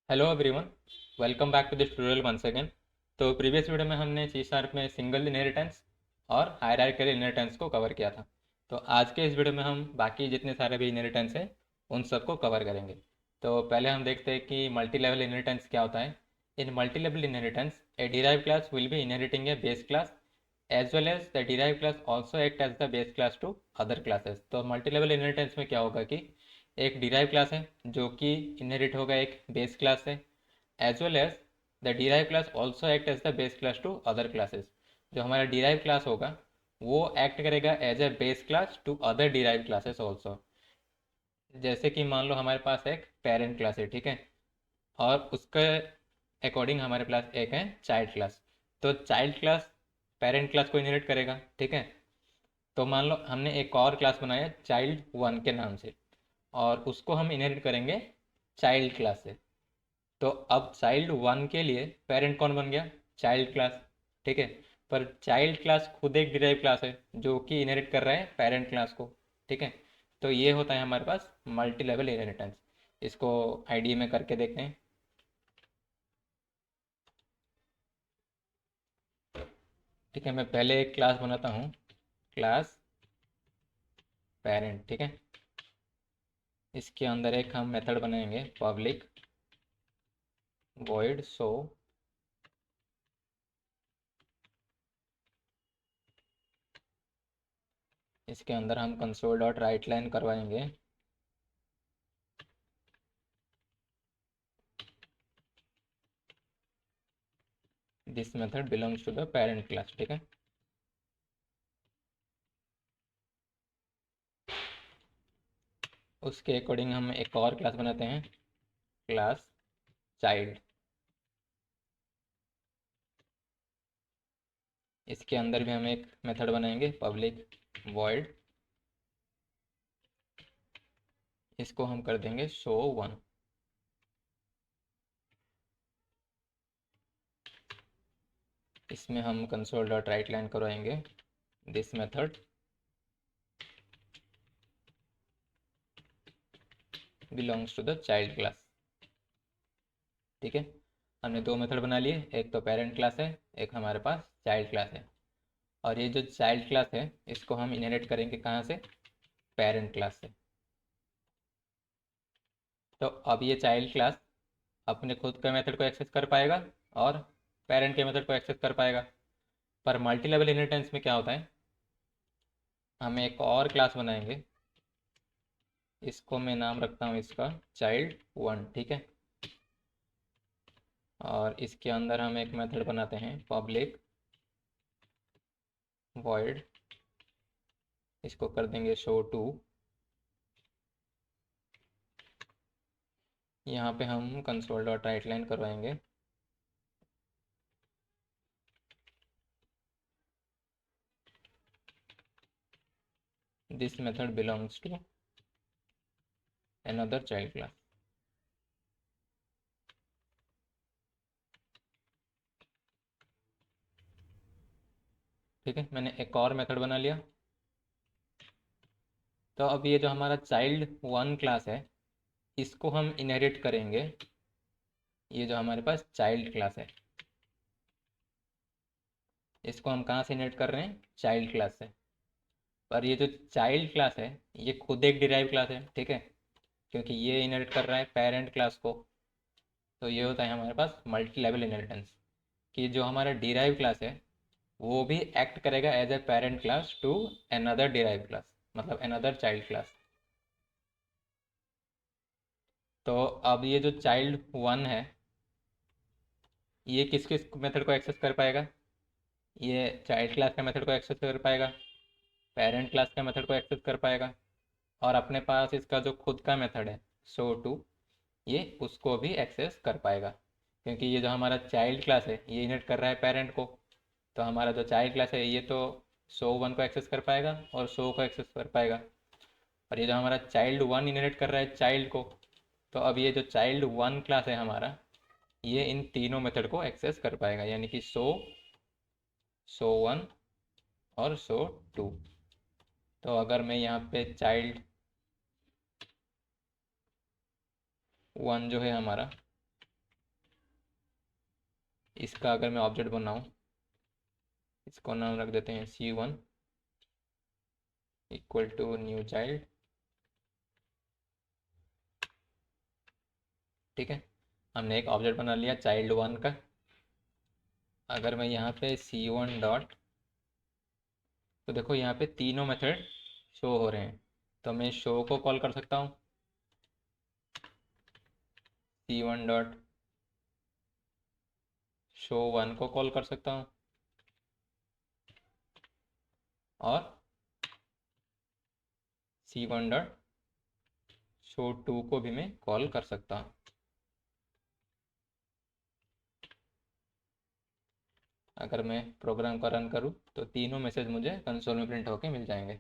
Hello everyone, welcome back to this tutorial once again. तो previous video में हमने C sharp में single inheritance और हायरार्किकल इनहेरिटेंस को कवर किया था। तो आज के इस वीडियो में हम बाकी जितने सारे भी इनहेरिटेंस हैं उन सबको कवर करेंगे। तो पहले हम देखते हैं कि मल्टी लेवल इनहेरिटेंस क्या होता है। In multi level inheritance a derive class will be inheriting a base class as well as the derive class also act as the base class to other classes. तो multi level inheritance में क्या होगा कि एक derive class है जो कि inherit होगा एक बेस क्लास से, as well as the derive class also act as the base class to other classes. जो हमारा डिराइव क्लास होगा वो एक्ट करेगा as a base class to other derive classes also. जैसे कि मान लो हमारे पास एक पेरेंट क्लास है, ठीक है, और उसके अकॉर्डिंग हमारे पास एक है चाइल्ड क्लास। तो चाइल्ड क्लास पेरेंट क्लास को इनहेरिट करेगा, ठीक है। तो मान लो हमने एक और क्लास बनाया चाइल्ड वन के नाम से, और उसको हम इनहेरिट करेंगे चाइल्ड क्लास से। तो अब चाइल्ड वन के लिए पेरेंट कौन बन गया? चाइल्ड क्लास, ठीक है। पर चाइल्ड क्लास खुद एक डिराइव क्लास है जो कि इनहेरिट कर रहा है पेरेंट क्लास को, ठीक है। तो ये होता है हमारे पास मल्टी लेवल इनहेरिटेंस। इसको आईडी में करके देखते हैं। ठीक है, मैं पहले एक क्लास बनाता हूँ, क्लास पेरेंट, ठीक है। इसके अंदर एक हम मेथड बनाएंगे पब्लिक void show। इसके अंदर हम कंसोल डॉट राइट लाइन करवाएंगे। This method belongs to the parent class, ठीक है। उसके अकॉर्डिंग हम एक और क्लास बनाते हैं, क्लास चाइल्ड। इसके अंदर भी हम एक मेथड बनाएंगे पब्लिक void। इसको हम कर देंगे शो वन। इसमें हम कंसोल डॉट राइट लाइन करवाएंगे this method belongs to the child class, ठीक है। हमने दो मेथड बना लिए, एक तो पेरेंट क्लास है, एक हमारे पास चाइल्ड क्लास है। और ये जो चाइल्ड क्लास है इसको हम इनहेरिट करेंगे कहाँ से? पेरेंट क्लास से। तो अब ये चाइल्ड क्लास अपने खुद के मेथड को एक्सेस कर पाएगा और पेरेंट के मेथड को एक्सेस कर पाएगा। पर मल्टी लेवल इनहेरिटेंस में क्या होता है, हम एक और क्लास बनाएंगे। इसको मैं नाम रखता हूँ इसका चाइल्ड वन, ठीक है। और इसके अंदर हम एक मेथड बनाते हैं पब्लिक void। इसको कर देंगे शो टू। यहाँ पे हम कंसोल डॉट राइट लाइन करवाएंगे this method belongs to another child class. ठीक है, मैंने एक और मेथड बना लिया। तो अब ये जो हमारा चाइल्ड वन क्लास है इसको हम इनहेरिट करेंगे, ये जो हमारे पास चाइल्ड क्लास है इसको हम कहाँ से इनहेरिट कर रहे हैं? चाइल्ड क्लास से। पर ये जो चाइल्ड क्लास है ये खुद एक डिराइव क्लास है, ठीक है, क्योंकि ये इनहेरिट कर रहा है पेरेंट क्लास को। तो ये होता है हमारे पास मल्टी लेवल इनहेरिटेंस, कि जो हमारा डिराइव क्लास है वो भी एक्ट करेगा as a parent class to another derive class, मतलब अनदर चाइल्ड क्लास। तो अब ये जो चाइल्ड वन है ये किस किस मेथड को एक्सेस कर पाएगा? ये चाइल्ड क्लास के मेथड को एक्सेस कर पाएगा, पेरेंट क्लास के मेथड को एक्सेस कर पाएगा, और अपने पास इसका जो खुद का मेथड है शो टू ये उसको भी एक्सेस कर पाएगा। क्योंकि ये जो हमारा चाइल्ड क्लास है ये इनहेरिट कर रहा है पेरेंट को, तो हमारा जो चाइल्ड क्लास है ये तो शो वन को एक्सेस कर पाएगा और शो को एक्सेस कर पाएगा। और ये जो हमारा चाइल्ड वन इनहेरिट कर रहा है चाइल्ड को, तो अब ये जो चाइल्ड वन क्लास है हमारा ये इन तीनों मेथड को एक्सेस कर पाएगा, यानी कि शो, शो वन और शो टू। तो अगर मैं यहाँ पे चाइल्ड वन जो है हमारा इसका अगर मैं ऑब्जेक्ट बनाऊँ, इसको नाम रख देते हैं C1 equal to new child. ठीक है, हमने एक ऑब्जेक्ट बना लिया child1 का। अगर मैं यहाँ पे C1 डॉट, तो देखो यहाँ पे तीनों मेथड शो हो रहे हैं, तो मैं शो को कॉल कर सकता हूँ C1 डॉट शो1 को कॉल कर सकता हूँ, और C1 डॉट शो2 को भी मैं कॉल कर सकता हूँ। अगर मैं प्रोग्राम को रन करूँ तो तीनों मैसेज मुझे कंसोल में प्रिंट होके मिल जाएंगे।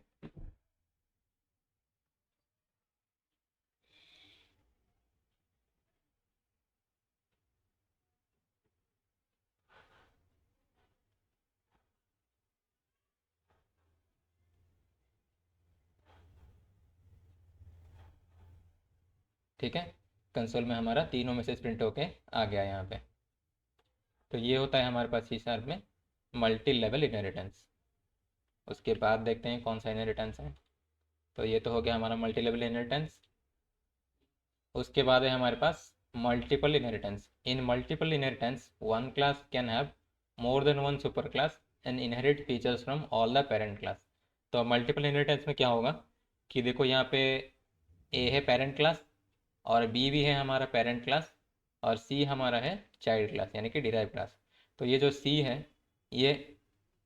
ठीक है, कंसोल में हमारा तीनों मैसेज प्रिंट होके आ गया यहाँ पे। तो ये होता है हमारे पास C# में मल्टी लेवल इनहेरिटेंस। उसके बाद देखते हैं कौन सा इनहेरिटेंस है। तो ये तो हो गया हमारा मल्टी लेवल इनहेरिटेंस। उसके बाद है हमारे पास multiple inheritance. In multiple inheritance one class can have more than one super class and inherit features from all the parent class. तो मल्टीपल इनहेरिटेंस में क्या होगा कि देखो यहाँ पे ए है पेरेंट क्लास, और बी भी है हमारा पेरेंट क्लास, और सी हमारा है चाइल्ड क्लास यानी कि डिराइव क्लास। तो ये जो सी है ये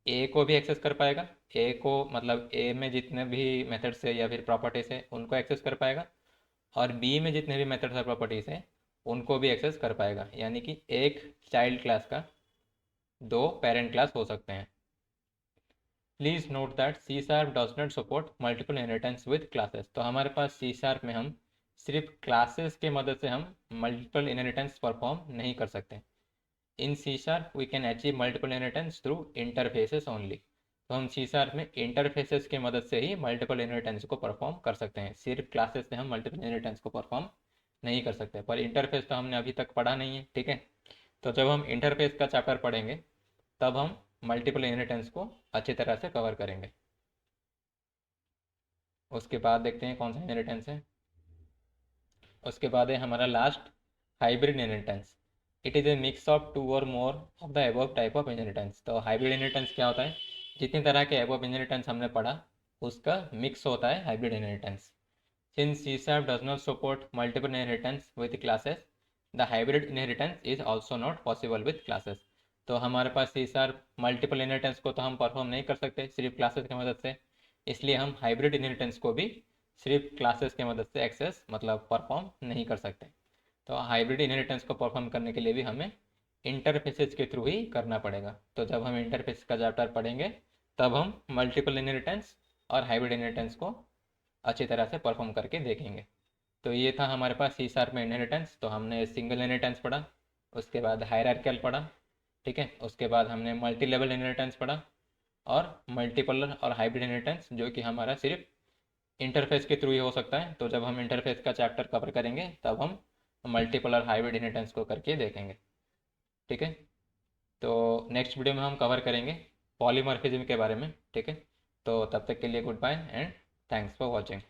ए को भी एक्सेस कर पाएगा, ए को मतलब ए में जितने भी मेथड्स है या फिर प्रॉपर्टीज है उनको एक्सेस कर पाएगा, और बी में जितने भी मेथड्स और प्रॉपर्टीज हैं उनको भी एक्सेस कर पाएगा। यानी कि एक चाइल्ड क्लास का दो पेरेंट क्लास हो सकते हैं। Please note that C# does not support multiple inheritance with classes. तो हमारे पास C# में हम सिर्फ क्लासेस के मदद से हम मल्टीपल इनहेरिटेंस परफॉर्म नहीं कर सकते। In C# we can achieve multiple inheritance through interfaces only. तो हम C# में इंटरफेसेस के मदद से ही मल्टीपल इनहेरिटेंस को परफॉर्म कर सकते हैं। सिर्फ क्लासेस से हम मल्टीपल इनहेरिटेंस को परफॉर्म नहीं कर सकते। पर इंटरफेस तो हमने अभी तक पढ़ा नहीं है, ठीक है। तो जब हम इंटरफेस का चैप्टर पढ़ेंगे तब हम मल्टीपल इनहेरिटेंस को अच्छी तरह से कवर करेंगे। उसके बाद देखते हैं कौन सा इनहेरिटेंस है। उसके बाद है हमारा last hybrid inheritance. It is a mix of two और more of the above type of inheritance. तो हाइब्रिड इनहेरिटेंस क्या होता है, जितनी तरह के एबव इनहेरिटेंस हमने पढ़ा उसका मिक्स होता है hybrid inheritance. Since C# does not support multiple inheritance with classes, the hybrid inheritance is also not possible with classes. तो हमारे पास C# मल्टीपल इनहेरिटेंस को तो हम परफॉर्म नहीं कर सकते सिर्फ क्लासेस की मदद से, इसलिए हम हाइब्रिड इनहेरिटेंस को भी सिर्फ क्लासेस की मदद से एक्सेस मतलब परफॉर्म नहीं कर सकते। तो हाइब्रिड इनहेरिटेंस को परफॉर्म करने के लिए भी हमें इंटरफेसेस के थ्रू ही करना पड़ेगा। तो जब हम इंटरफेस का चैप्टर पढ़ेंगे तब हम मल्टीपल इनहेरिटेंस और हाइब्रिड इनहेरिटेंस को अच्छी तरह से परफॉर्म करके देखेंगे। तो ये था हमारे पास C# में इनहेरिटेंस। तो हमने सिंगल इनहेरिटेंस पढ़ा, उसके बाद हायरार्किकल पढ़ा, ठीक है। उसके बाद हमने मल्टी लेवल इनहेरिटेंस पढ़ा, और मल्टीपल और हाइब्रिड इनहेरिटेंस जो कि हमारा सिर्फ इंटरफेस के थ्रू ही हो सकता है। तो जब हम इंटरफेस का चैप्टर कवर करेंगे तब हम मल्टीपल और हाइब्रिड इनहेरिटेंस को करके देखेंगे, ठीक है। तो नेक्स्ट वीडियो में हम कवर करेंगे पॉलीमॉर्फिज्म के बारे में, ठीक है। तो तब तक के लिए goodbye and thanks for watching.